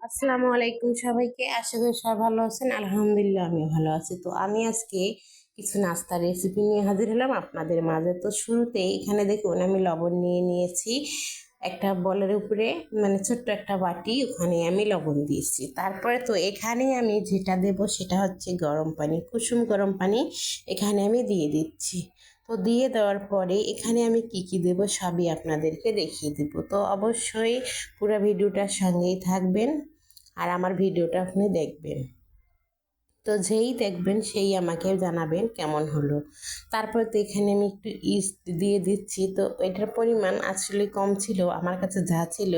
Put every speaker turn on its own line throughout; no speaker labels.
আসসালামু আলাইকুম সবাইকে। আশা করি সবাই ভালো আছেন। আলহামদুলিল্লাহ আমিও ভালো আছি। তো আমি আজকে কিছু নাস্তার রেসিপি নিয়ে হাজির হলাম আপনাদের মাঝে। তো শুরুতে এখানে দেখুন আমি লবণ নিয়ে নিয়েছি একটা বলের উপরে, মানে ছোট্ট একটা বাটি, ওখানে আমি লবণ দিয়েছি। তারপরে তো এখানে আমি যেটা দেব সেটা হচ্ছে গরম পানি, কুসুম গরম পানি এখানে আমি দিয়ে দিচ্ছি। তো দিয়ে দেওয়ার পরে এখানে আমি কি কি দেব সবই আপনাদেরকে দেখিয়ে দেব। তো অবশ্যই পুরো ভিডিওটার সঙ্গেই থাকবেন আর আমার ভিডিওটা আপনি দেখবেন। তো যেই দেখবেন সেই আমাকে জানাবেন কেমন হলো। তারপর তো এখানে আমি একটু ইস্ট দিয়ে দিচ্ছি। তো এটার পরিমাণ আসলে কম ছিল, আমার কাছে যা ছিল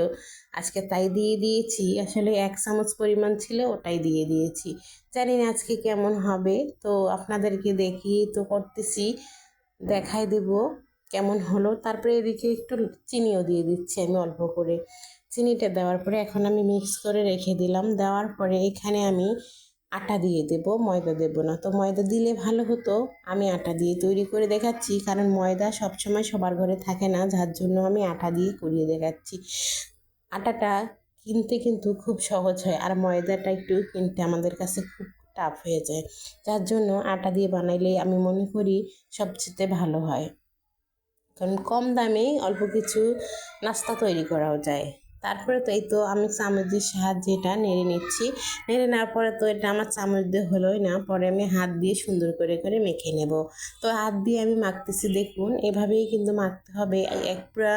আজকে তাই দিয়ে দিয়েছি। আসলে 1 চামচ পরিমাণ ছিল, ওটাই দিয়ে দিয়েছি। জানি না আজকে কেমন হবে, তো আপনাদেরকে দেখিয়ে তো করতেছি, দেখাই দেব কেমন হলো। তারপরে এদিকে একটু চিনিও দিয়ে দিচ্ছি আমি অল্প করে। চিনিটা দেওয়ার পরে এখন আমি মিক্স করে রেখে দিলাম। দেওয়ার পরে এখানে আমি আটা দিয়ে দেব, ময়দা দেব না। তো ময়দা দিলে ভালো হতো, আমি আটা দিয়ে তৈরি করে দেখাচ্ছি, কারণ ময়দা সবসময় সবার ঘরে থাকে না, যার জন্য আমি আটা দিয়ে করিয়ে দেখাচ্ছি। আটাটা কিনতে কিন্তু খুব সহজ হয়, আর ময়দাটা একটু কিনতে আমাদের কাছে খুব টাফ হয়ে যায়, যার জন্য আটা দিয়ে বানাইলে আমি মনে করি সবচেয়ে ভালো হয়, কারণ কম দামে অল্প কিছু নাস্তা তৈরি করাও যায়। তারপরে তো এই তো আমি চামচের সাহায্যে এটা নেড়ে নিচ্ছি। নেড়ে নেওয়ার পরে তো এটা আমার চামচ দিয়ে হলোই না, পরে আমি হাত দিয়ে সুন্দর করে করে মেখে নেব। তো হাত দিয়ে আমি মাখতেছি, দেখুন এভাবেই কিন্তু মাখতে হবে, এক পুরা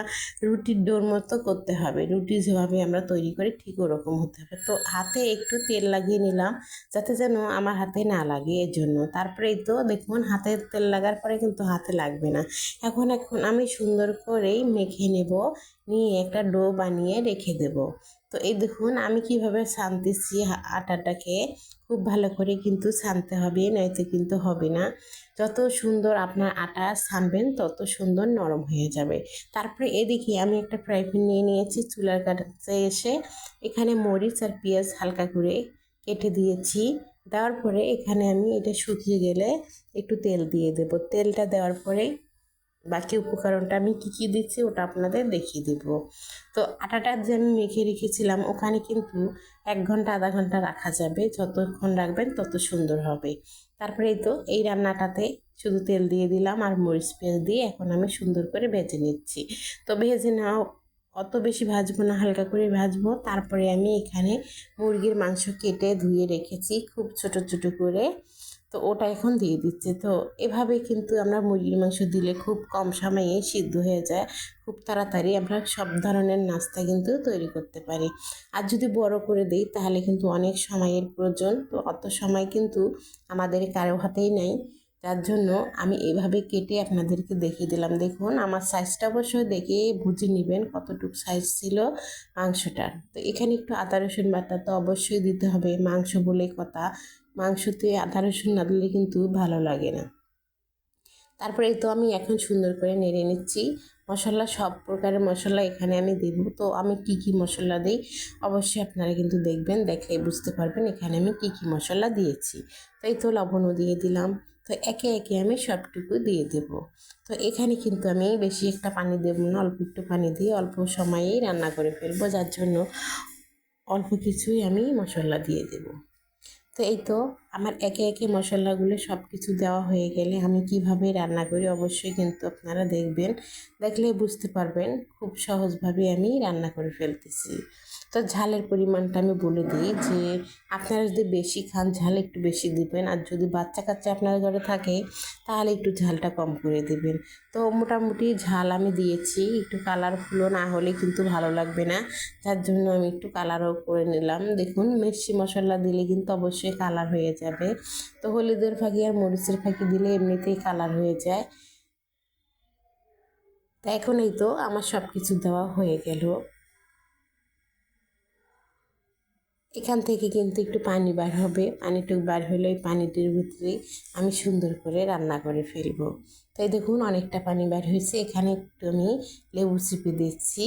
রুটির ডোর মতো করতে হবে। রুটি যেভাবে আমরা তৈরি করি ঠিক ওরকম হতে হবে। তো হাতে একটু তেল লাগিয়ে নিলাম, যাতে যেন আমার হাতে না লাগে এর জন্য। তারপরে এই তো দেখুন হাতে তেল লাগার পরে কিন্তু হাতে লাগবে না। এখন এখন আমি সুন্দর করেই মেখে নেব, নিয়ে একটা ডো বানিয়ে রেখে দেব। তো এই দেখুন আমি কিভাবে ছানতেছি আটাটাকে, খুব ভালো করে কিন্তু ছানতে হবে, নয়তো কিন্তু হবে না। যত সুন্দর আপনার আটা ছানবেন তত সুন্দর নরম হয়ে যাবে। তারপরে এদিকে আমি একটা ফ্রাই প্যান নিয়ে নিয়েছি, চুলার কাছে এসে এখানে মরিচ আর পেঁয়াজ হালকা করে কেটে দিয়েছি। দেওয়ার পরে এখানে আমি এটা শুকিয়ে গেলে একটু তেল দিয়ে দেব। তেলটা দেওয়ার পরে বাকি উপকরণটা আমি কী কী দিচ্ছি ওটা আপনাদের দেখিয়ে দেব। তো আটাটা যে আমি মেখে রেখেছিলাম ওখানে কিন্তু 1 ঘন্টা আধা ঘন্টা রাখা যাবে, যতক্ষণ রাখবেন তত সুন্দর হবে। তারপরে এই তো এই রান্নাটাতে শুধু তেল দিয়ে দিলাম আর মরিচ পেঁয়াজ দিয়ে এখন আমি সুন্দর করে ভেজে নিচ্ছি। তো ভেজে নাও, অত বেশি ভাজবো না, হালকা করে ভাজবো। তারপরে আমি এখানে মুরগির মাংস কেটে ধুয়ে রেখেছি খুব ছোট ছোট করে, তো ওটা এখন দিয়ে দিচ্ছে। তো এভাবে কিন্তু আমরা মুরগির মাংস দিলে খুব কম সময়ে সিদ্ধ হয়ে যায়, খুব তাড়াতাড়ি আমরা সব ধরনের নাস্তা কিন্তু তৈরি করতে পারি। আর যদি বড় করে দিই তাহলে কিন্তু অনেক সময়ের প্রয়োজন, তো অত সময় কিন্তু আমাদের কারো হাতেই নেই, যার জন্য আমি এভাবে কেটে আপনাদেরকে দেখিয়ে দিলাম। দেখুন আমার সাইজটা অবশ্যই দেখে বুঝে নেবেন কতটুকু সাইজ ছিল মাংসটার। তো এখানে একটু আদা রসুন বাটা তো অবশ্যই দিতে হবে, মাংস বলে কথা, মাংসতে আদা রসুন না দিলে কিন্তু ভালো লাগে না। তারপরে তো আমি এখন সুন্দর করে নেড়ে নিচ্ছি। মশলা সব প্রকারের মশলা এখানে আমি দেব। তো আমি কি কি মশলা দিই অবশ্যই আপনারা কিন্তু দেখবেন, দেখলে বুঝতে পারবেন এখানে আমি কি কি মশলা দিয়েছি। তো এই তো লবণও দিয়ে দিলাম। তো একে একে আমি সবটুকু দিয়ে দেব। তো এখানে কিন্তু আমি বেশি একটা পানি দেব না, অল্প একটু পানি দিয়ে অল্প সময়েই রান্না করে ফেলবো, যার জন্য অল্প কিছুই আমি মশলা দিয়ে দেব। তো এই তো আমার একে একে মশলাগুলো সব কিছু দেওয়া হয়ে গেলে আমি কিভাবে রান্না করি অবশ্যই কিন্তু আপনারা দেখবেন, দেখলে বুঝতে পারবেন খুব সহজভাবে আমি রান্না করে ফেলতেছি। তো ঝালের পরিমাণটা আমি বলে দিই যে আপনারা যদি বেশি খান ঝাল একটু বেশি দিবেন, আর যদি বাচ্চা কাচ্চা আপনার ঘরে থাকে তাহলে একটু ঝালটা কম করে দেবেন। তো মোটামুটি ঝাল আমি দিয়েছি, একটু কালারফুলও না হলে কিন্তু ভালো লাগবে না, যার জন্য আমি একটু কালারও করে নিলাম। দেখুন মিষ্টি মশলা দিলে কিন্তু অবশ্যই কালার হয়ে যাবে, তো হলুদের ফাঁকি আর মরিচের ফাঁকি দিলে এমনিতেই কালার হয়ে যায়। তা এখন এই তো আমার সব কিছু দেওয়া হয়ে গেল। এখান থেকে কিন্তু একটু পানি বার হবে, পানিটুকু বার হলে ওই পানিটির ভিতরেই আমি সুন্দর করে রান্না করে ফেলবো। তাই দেখুন অনেকটা পানি বার হয়েছে, এখানে একটু আমি লেবু চিপে দিচ্ছি।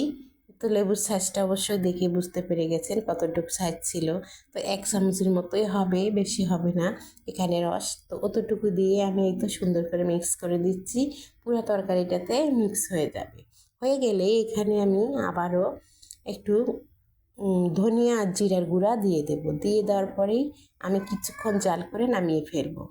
তো লেবুর সাইজটা অবশ্যই দেখে বুঝতে পেরে গেছেন কতটুকু সাইজ ছিল। তো 1 চামচের মতোই হবে, বেশি হবে না এখানে রস। তো অতটুকু দিয়ে আমি এই তো সুন্দর করে মিক্স করে দিচ্ছি, পুরো তরকারিটাতে মিক্স হয়ে যাবে। হয়ে গেলে এখানে আমি আবারও একটু ধনিয়া আর জিরার গুঁড়া দিয়ে দেব। দিয়ে দেওয়ার পরেই আমি কিছুক্ষণ জাল করে নামিয়ে ফেলবো।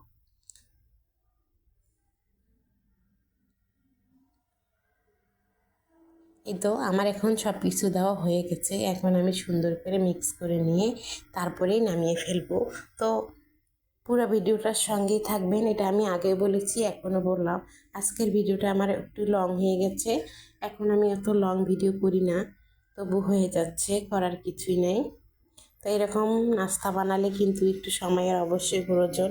এই তো আমার এখন সব কিছু দেওয়া হয়ে গেছে। এখন আমি সুন্দর করে মিক্স করে নিয়ে তারপরেই নামিয়ে ফেলবো। তো পুরো ভিডিওটার সঙ্গেই থাকবেন, এটা আমি আগে বলেছি, এখনও বললাম। আজকের ভিডিওটা আমার একটু লং হয়ে গেছে। এখন আমি এত লং ভিডিও করি না, তবু হয়ে যাচ্ছে, করার কিছুই নেই। তো এরকম নাস্তা বানালে কিন্তু একটু সময়ের অবশ্যই প্রয়োজন।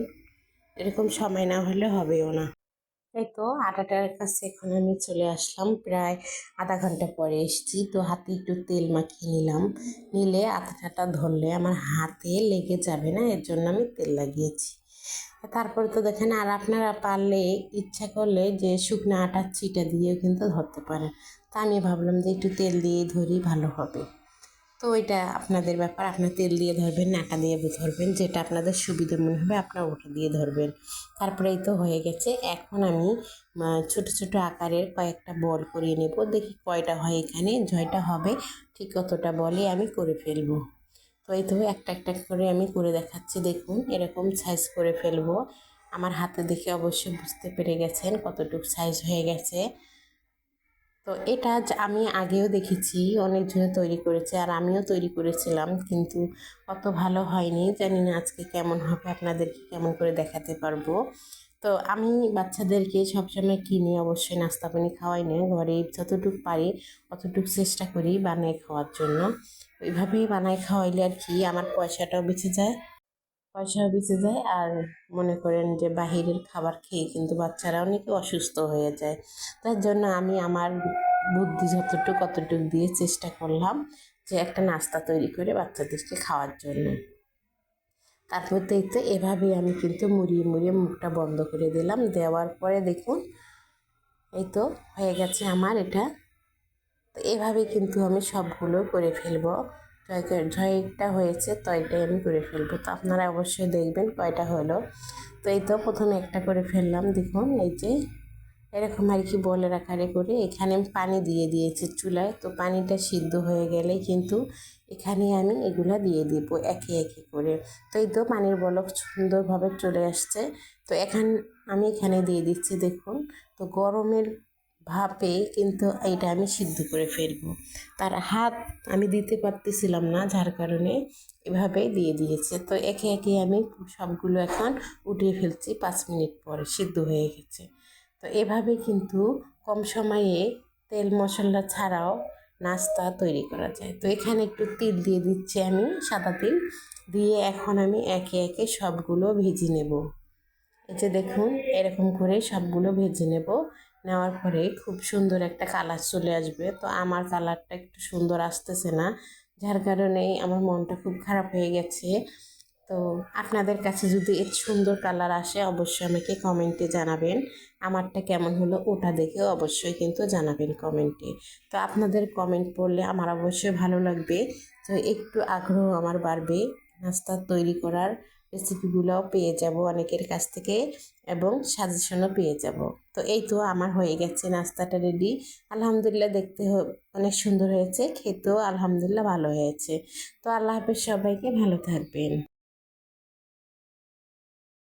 এরকম সময় না হলে হবেও না। এই তো আটাটার কাছে এখন আমি চলে আসলাম, প্রায় আধা ঘন্টা পরে এসেছি। তো হাতে একটু তেল মাখিয়ে নিলাম, নিলে আটাটা ধরলে আমার হাতে লেগে যাবে না, এর জন্য আমি তেল লাগিয়েছি। তারপরে তো দেখেন, আর আপনারা পারলে ইচ্ছা করলে যে শুকনো আটার চিটা দিয়েও কিন্তু ধরতে পারেন। তা আমি ভাবলাম যে একটু তেল দিয়ে ধরি, ভালো হবে। তো এটা আপনাদের ব্যাপার, আপনার তেল দিয়ে ধরবেন না আটা দিয়ে ধরবেন, যেটা আপনাদের সুবিধা মনে হবে আপনার ওটা দিয়ে ধরবেন। তারপরে এই তো হয়ে গেছে। এখন আমি ছোট ছোট আকারের কয়েকটা বল করিয়ে নেব, দেখি কয়টা হয়। এখানে জয়টা হবে ঠিক কতটা বলে আমি করে ফেলবো। তো এই তো একটা একটা করে আমি করে দেখাচ্ছি, দেখুন এরকম সাইজ করে ফেলবো। আমার হাতে দেখে অবশ্যই বুঝতে পেরে গেছেন কতটুকু সাইজ হয়ে গেছে। তো এটা আমি আগেও দেখেছি, অনেকজনে তৈরি করেছে, আর আমিও তৈরি করেছিলাম, কিন্তু অত ভালো হয়নি। জানি না আজকে কেমন হবে, আপনাদেরকে কেমন করে দেখাতে পারবো। তো আমি বাচ্চাদেরকে সবসময় কিনে অবশ্যই নাস্তা পানি খাওয়াই না, ঘরে যতটুকু পারি অতটুকু চেষ্টা করি বানিয়ে খাওয়ার জন্য। ওইভাবেই বানায় খাওয়াইলে আর কি আমার পয়সাটাও বেঁচে যায়, আর মনে করেন যে বাহিরের খাবার খেয়ে কিন্তু বাচ্চারা অনেকে অসুস্থ হয়ে যায়। তার জন্য আমি আমার বুদ্ধি যতটুকু অতটুকু দিয়ে চেষ্টা করলাম যে একটা নাস্তা তৈরি করে বাচ্চাদেরকে খাওয়ার জন্য। তারপর তো এই তো এভাবেই আমি কিন্তু মুড়িয়ে মুড়িয়ে মুখটা বন্ধ করে দিলাম। দেওয়ার পরে দেখুন এই তো হয়ে গেছে আমার এটা। তো এভাবে কিন্তু আমি সবগুলো করে ফেলবো। জয়টা হয়েছে তো এটাই আমি করে ফেলবো। তো আপনারা অবশ্যই দেখবেন কয়টা হলো। তো এই তো প্রথমে একটা করে ফেললাম, দেখুন এই যে এরকম আর কি বলের আকারে করে। এখানে আমি পানি দিয়ে দিয়েছি চুলায়, তো পানিটা সিদ্ধ হয়ে গেলেই কিন্তু এখানে আমি এগুলা দিয়ে দিব একে একে করে। তো এই তো পানির বলক সুন্দরভাবে চলে আসছে। তো আমি এখানে দিয়ে দিচ্ছি, দেখুন। তো গরমের ভাপে কিন্তু এইটা আমি সিদ্ধ করে ফেলবো। তার হাত আমি দিতে পারতেছিলাম না, যার কারণে এভাবেই দিয়ে দিয়েছে। তো একে একে আমি সবগুলো এখন উঠিয়ে ফেলছি, 5 মিনিট পরে সিদ্ধ হয়ে গেছে। তো এভাবে কিন্তু কম সময়ে তেল মশলা ছাড়াও নাস্তা তৈরি করা যায়। তো এখানে একটু তিল দিয়ে দিচ্ছি আমি, সাদা তিল দিয়ে এখন আমি একে একে সবগুলো ভেজে নেব। এই যে দেখুন এরকম করে সবগুলো ভেজে নেব। নেওয়ার পরে খুব সুন্দর একটা কালার চলে আসবে। তো আমার কালারটা একটু সুন্দর আসতেছে না, যার কারণে আমার মনটা খুব খারাপ হয়ে গেছে। তো আপনাদের কাছে যদি এর সুন্দর কালার আসে অবশ্যই আমাকে কমেন্টে জানাবেন। আমারটা কেমন হলো ওটা দেখেও অবশ্যই কিন্তু জানাবেন কমেন্টে। তো আপনাদের কমেন্ট পড়লে আমার অবশ্যই ভালো লাগবে। তো একটু আগ্রহ আমার বাড়বে, নাস্তা তৈরি করার রেসিপিগুলোও পেয়ে যাব অনেকের কাছ থেকে, এবং সাজেশনও পেয়ে যাব। তো এই তো আমার হয়ে গেছে নাস্তাটা রেডি। আলহামদুলিল্লাহ, দেখতে অনেক সুন্দর হয়েছে, খেতেও আলহামদুলিল্লাহ ভালো হয়েছে। তো আল্লাহ হাফেজ, সবাইকে ভালো থাকবেন।